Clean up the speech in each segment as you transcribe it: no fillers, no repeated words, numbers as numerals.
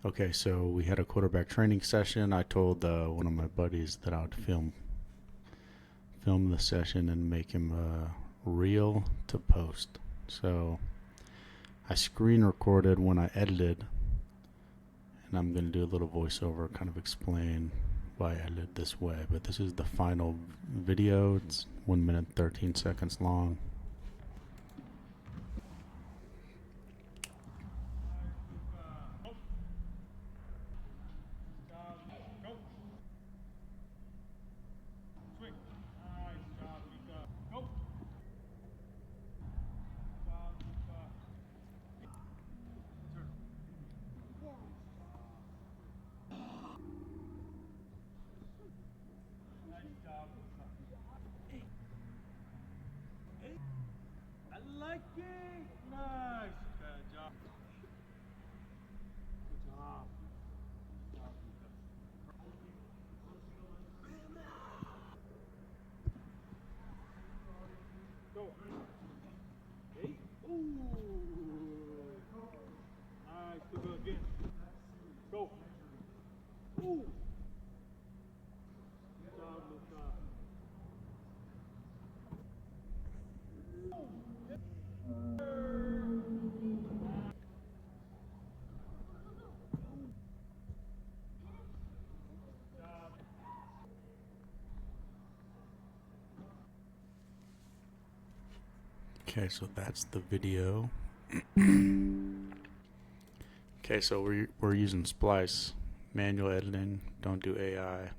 Okay, so we had a quarterback training session. I told one of my buddies that I would film the session and make him reel to post. So I screen recorded when I edited, and I'm going to do a little voiceover, kind of explain why I edited this way. But this is the final video. It's 1 minute 13 seconds long. I like it. Nice. Good job. Good job. Good job, Lucas. Go. Hey. Ooh. Nice. Good, good. Again. Go. Ooh. Good job, Lucas. Okay, so that's the video. Okay, so we're using Splice, manual editing, don't do AI.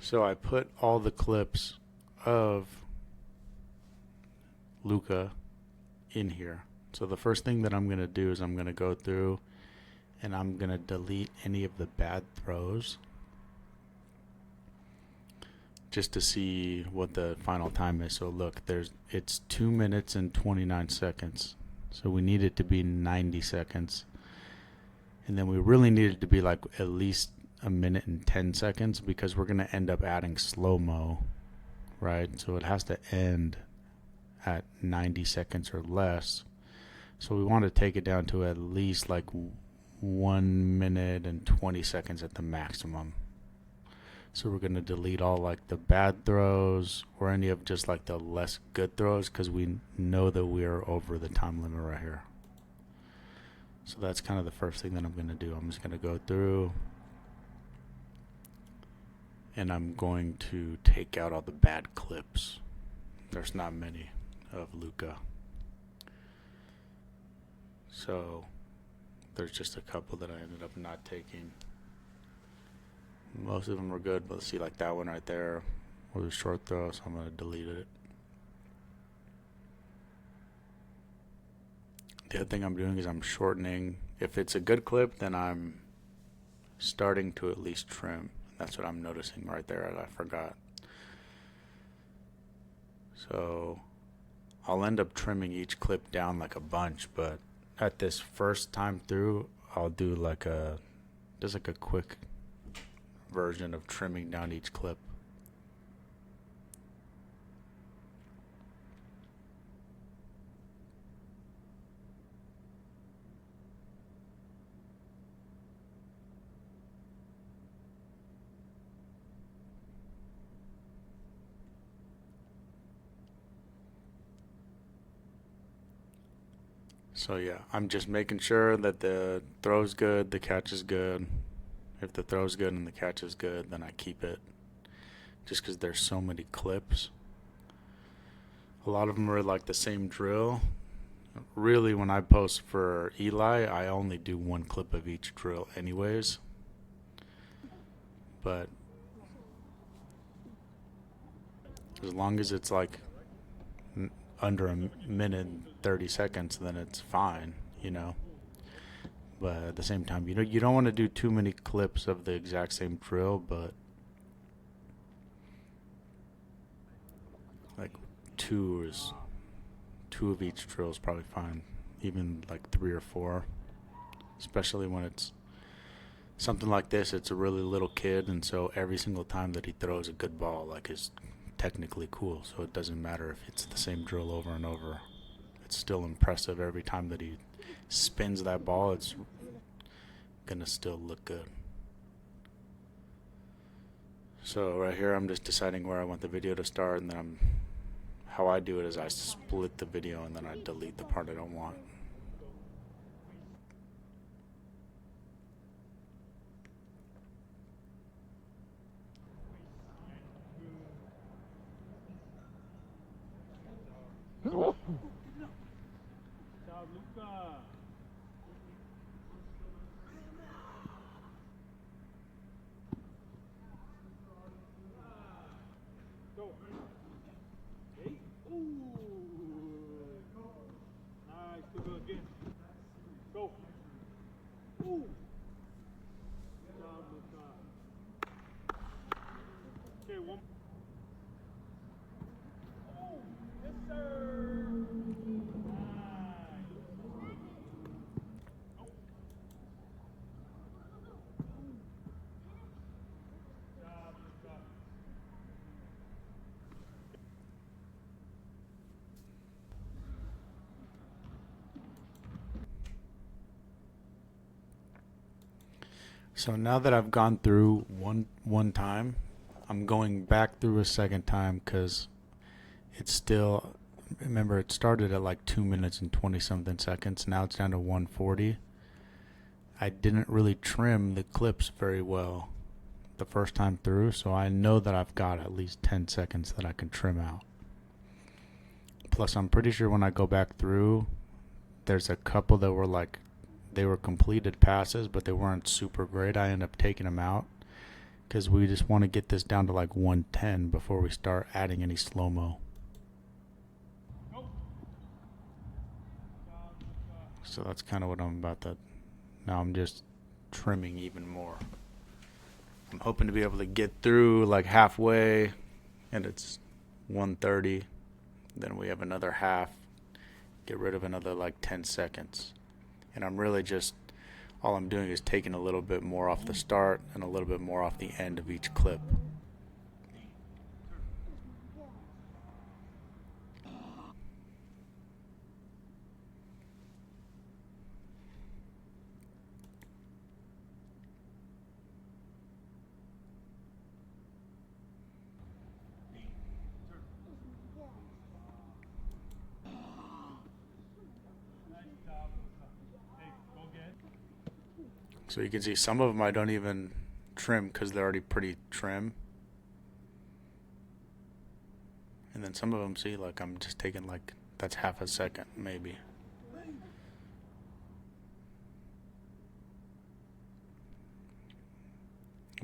So I put all the clips of Luca in here. So the first thing that I'm going to do is I'm going to go through and I'm going to delete any of the bad throws just to see what the final time is. So look, it's 2 minutes and 29 seconds. So we need it to be 90 seconds. And then we really need it to be like at least 1 minute and 10 seconds because we're going to end up adding slow-mo, right? So it has to end at 90 seconds or less. So we want to take it down to at least like 1 minute and 20 seconds at the maximum. So we're going to delete all like the bad throws or any of just like the less good throws because we know that we are over the time limit right here. So that's kind of the first thing that I'm going to do. I'm just going to go through and I'm going to take out all the bad clips. There's not many of Luca. So there's just a couple that I ended up not taking. Most of them were good, but let's see, like that one right there was a short throw, so I'm going to delete it. The other thing I'm doing is I'm shortening. If it's a good clip, then I'm starting to at least trim. That's what I'm noticing right there that I forgot. So I'll end up trimming each clip down like a bunch, but at this first time through, I'll do like just like a quick version of trimming down each clip. So yeah, I'm just making sure that the throw's good, the catch is good. If the throw's good and the catch is good, then I keep it. Just because there's so many clips. A lot of them are like the same drill. Really, when I post for Eli, I only do one clip of each drill anyways. But as long as it's like under a minute and 30 seconds, then it's fine, you know. But at the same time, you don't want to do too many clips of the exact same drill, but like two of each drill is probably fine. Even like 3 or 4, especially when it's something like this, it's a really little kid, and so every single time that he throws a good ball, like, is technically cool. So it doesn't matter if it's the same drill over and over. It's still impressive every time that he spins that ball. It's gonna still look good. So right here, I'm just deciding where I want the video to start, and then how I do it is I split the video and then I delete the part I don't want. Ciao, Luca. Go. Okay. Ooh. Nice. Good go again. Go. Ooh. Ciao, Luca. Okay, one. Oh, yes, sir. Nice. Oh. Ciao, Luca. So now that I've gone through one time, I'm going back through a second time because it's still, remember, it started at like 2 minutes and 20 something seconds. Now it's down to 140. I didn't really trim the clips very well the first time through, so I know that I've got at least 10 seconds that I can trim out. Plus, I'm pretty sure when I go back through, there's a couple that were like, they were completed passes, but they weren't super great. I end up taking them out because we just want to get this down to like 110 before we start adding any slow-mo. So that's kind of what I'm about to, now I'm just trimming even more. I'm hoping to be able to get through like halfway and it's 130. Then we have another half, get rid of another like 10 seconds. And I'm really just, all I'm doing is taking a little bit more off the start and a little bit more off the end of each clip. So you can see some of them I don't even trim because they're already pretty trim. And then some of them, see, like I'm just taking like, that's half a second maybe.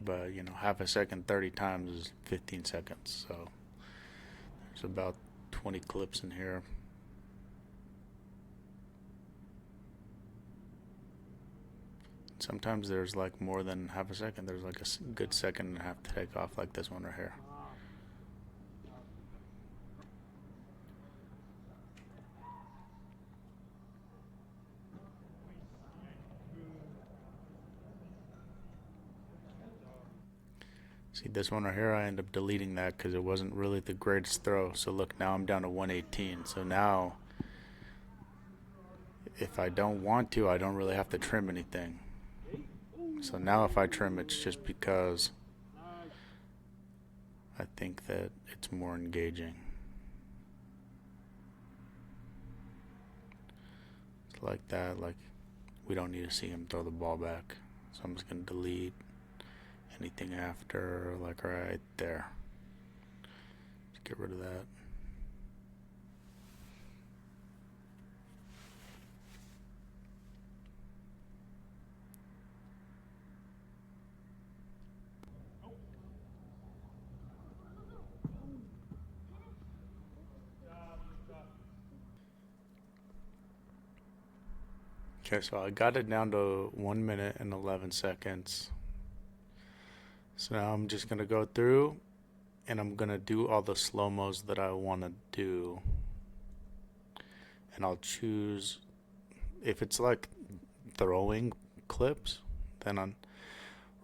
But you know, half a second 30 times is 15 seconds. So there's about 20 clips in here. Sometimes there's like more than half a second. There's like a good second and a half to take off, like this one right here. See, this one right here, I end up deleting that because it wasn't really the greatest throw. So look, now I'm down to 118. So now, if I don't want to, I don't really have to trim anything. So now if I trim, it's just because I think that it's more engaging. It's like that, like we don't need to see him throw the ball back. So I'm just going to delete anything after, like right there. Just get rid of that. Okay, so I got it down to 1 minute and 11 seconds. So now I'm just going to go through and I'm going to do all the slow-mos that I want to do. And I'll choose, if it's like throwing clips, then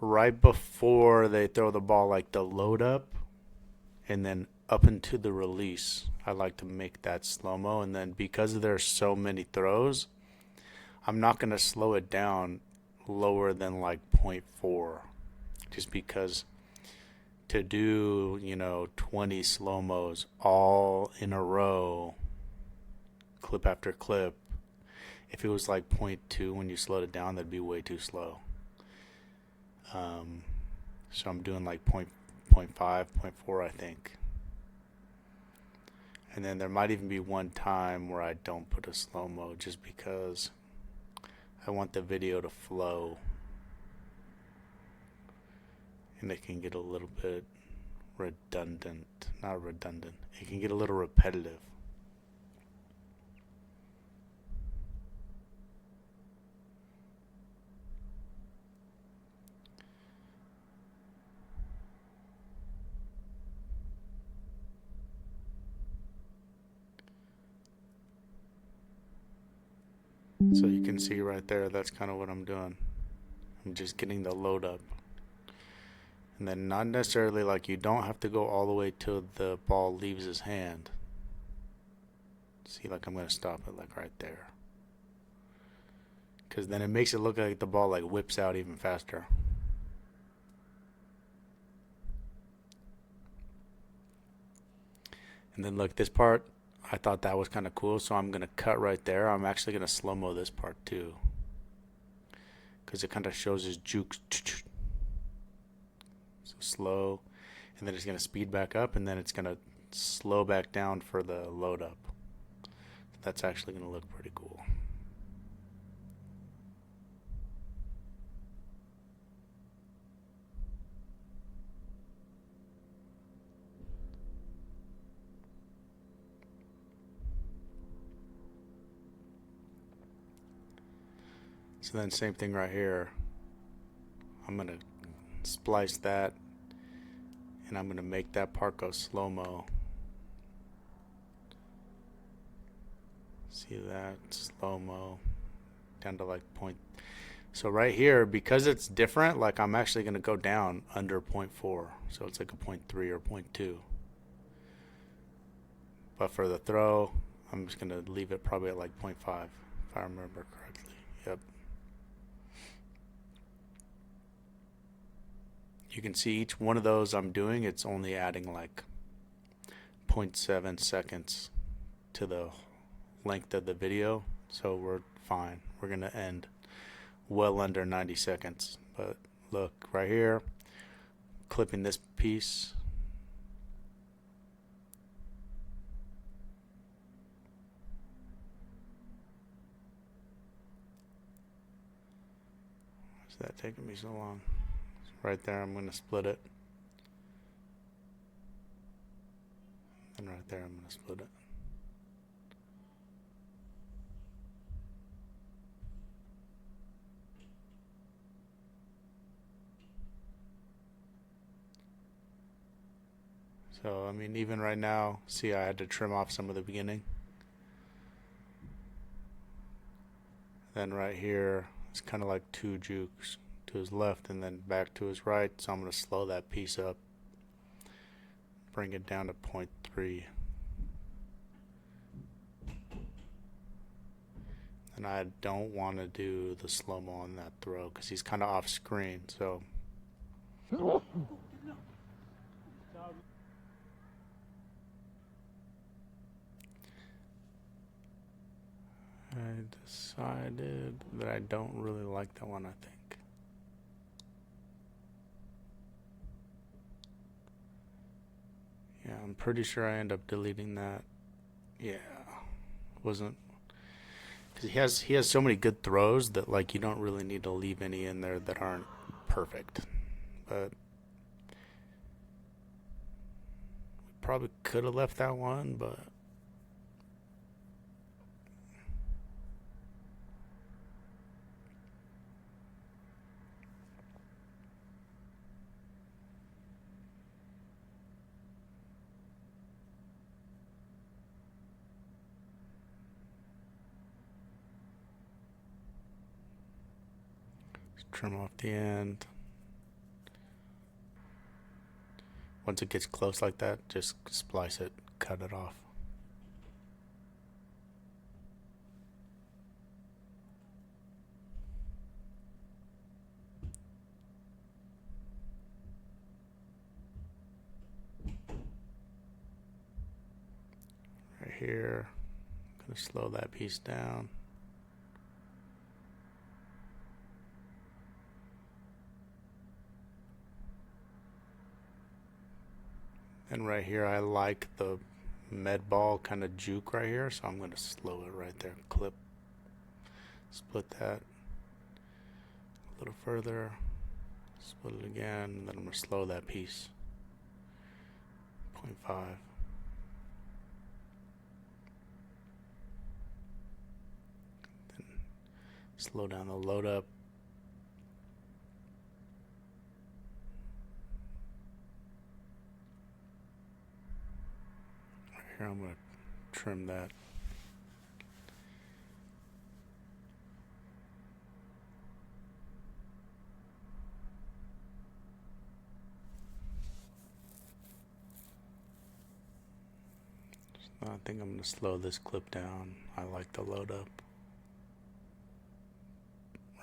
right before they throw the ball, like the load up, and then up into the release. I like to make that slow mo, and then because there's so many throws, I'm not gonna slow it down lower than like point 0.4, just because to do 20 slow mos all in a row, clip after clip. If it was like point 0.2 when you slowed it down, that'd be way too slow. So I'm doing like point 0.5, 0.4, I think. And then there might even be one time where I don't put a slow mo just because I want the video to flow. And it can get a little bit redundant. Not redundant. It can get a little repetitive. So you can see right there, that's kind of what I'm doing. I'm just getting the load up. And then not necessarily like you don't have to go all the way till the ball leaves his hand. See, like I'm going to stop it like right there. Because then it makes it look like the ball like whips out even faster. And then look, this part, I thought that was kind of cool, so I'm going to cut right there. I'm actually going to slow-mo this part too, because it kind of shows his jukes. So slow, and then it's going to speed back up, and then it's going to slow back down for the load up. That's actually going to look pretty cool. So then same thing right here. I'm going to splice that, and I'm going to make that part go slow-mo. See that? Slow-mo. Down to like point. So right here, because it's different, like I'm actually going to go down under 0.4. So it's like a 0.3 or 0.2. But for the throw, I'm just going to leave it probably at like 0.5, if I remember correctly. Yep. You can see each one of those I'm doing, it's only adding like 0.7 seconds to the length of the video. So we're fine. We're going to end well under 90 seconds. But look, right here, clipping this piece. Why is that taking me so long? Right there, I'm going to split it. And right there, I'm going to split it. So, I mean, even right now, see, I had to trim off some of the beginning. Then right here, it's kind of like two jukes to his left and then back to his right. So I'm going to slow that piece up, bring it down to 0.3. And I don't want to do the slow-mo on that throw because he's kind of off screen. So I decided that I don't really like that one, I think. Yeah, I'm pretty sure I end up deleting that. Yeah, wasn't, because he has so many good throws that like you don't really need to leave any in there that aren't perfect. But we probably could have left that one, but trim off the end. Once it gets close like that, just splice it, cut it off. Right here, I'm going to slow that piece down. And right here, I like the med ball kind of juke right here, so I'm going to slow it right there. Clip, split that a little further, split it again, and then I'm going to slow that piece. 0.5. Then slow down the load up. Here I'm going to trim that. So I think I'm going to slow this clip down. I like the load up.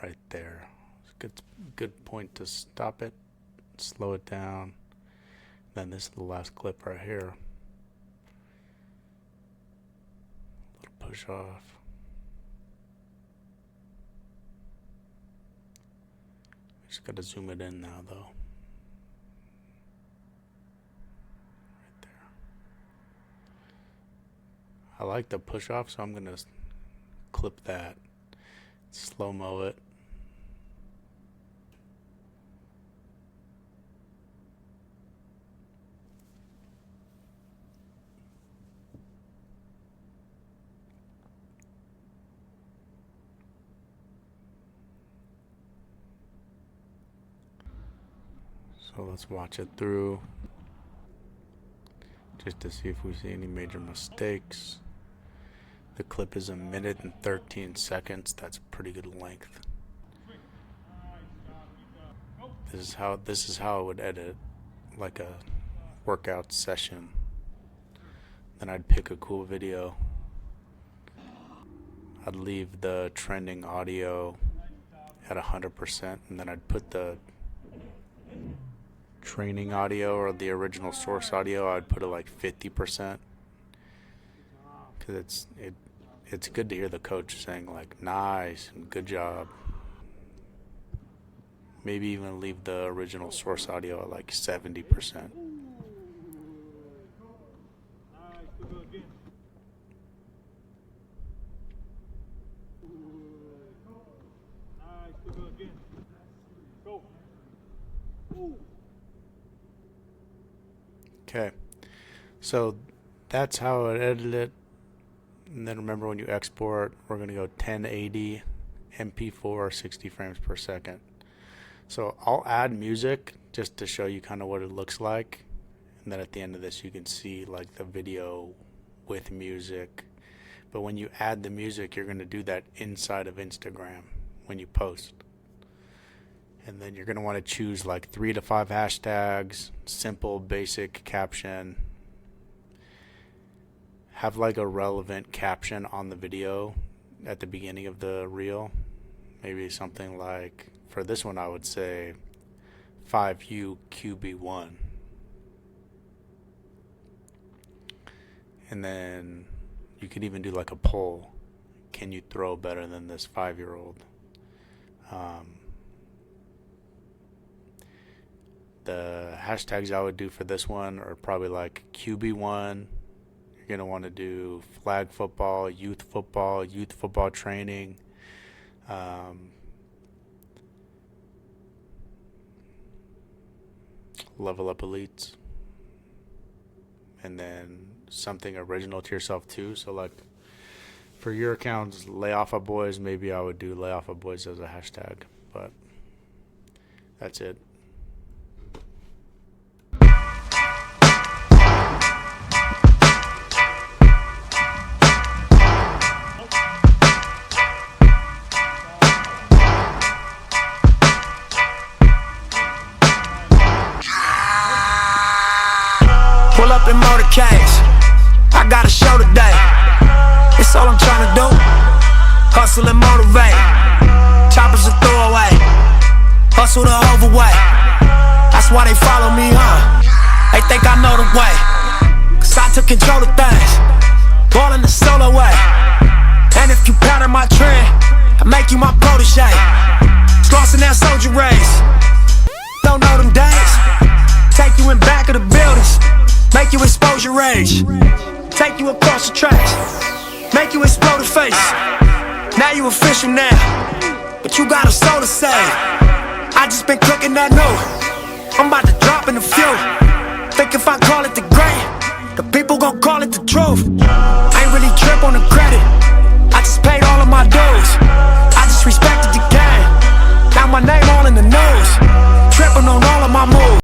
Right there. It's a good point to stop it. Slow it down. Then this is the last clip right here. Push off. Just gotta zoom it in now though. Right there. I like the push off, so I'm gonna clip that. Slow-mo it. So let's watch it through, just to see if we see any major mistakes. The clip is 1 minute and 13 seconds. That's a pretty good length. This is how I would edit, like a workout session. Then I'd pick a cool video. I'd leave the trending audio at 100%, and then I'd put the training audio or the original source audio, I'd put it like 50%, because it's good to hear the coach saying like nice and good job. Maybe even leave the original source audio at like 70%. Okay, so that's how I edited it. And then remember, when you export, we're going to go 1080 MP4 60 frames per second. So I'll add music just to show you kind of what it looks like, and then at the end of this you can see like the video with music. But when you add the music, you're going to do that inside of Instagram when you post. And then you're going to want to choose like 3 to 5 hashtags, simple, basic caption. Have like a relevant caption on the video at the beginning of the reel. Maybe something like, for this one I would say 5U QB1. And then you could even do like a poll. Can you throw better than this 5-year-old? The hashtags I would do for this one are probably like QB1. You're going to want to do flag football, youth football training. Level up elites. And then something original to yourself too. So like for your accounts, lay off of boys, maybe I would do lay off of boys as a hashtag. But that's it. hustle and motivate. Choppers a throwaway, hustle the overweight. That's why they follow me, huh? They think I know the way, cause I took control of things, ballin' the solo way. And if you pattern my trend, I make you my protege. Slossin' that soldier race, don't know them days. Take you in back of the buildings, make you expose your rage. Take you across the tracks, make you explode the face. Now you official now, but you got a soul to save. I just been cooking that new, I'm about to drop in a few. Think if I call it the great, the people gon' call it the truth. I ain't really trip on the credit, I just paid all of my dues. I just respected the game, now my name all in the news. Trippin' on all of my moves.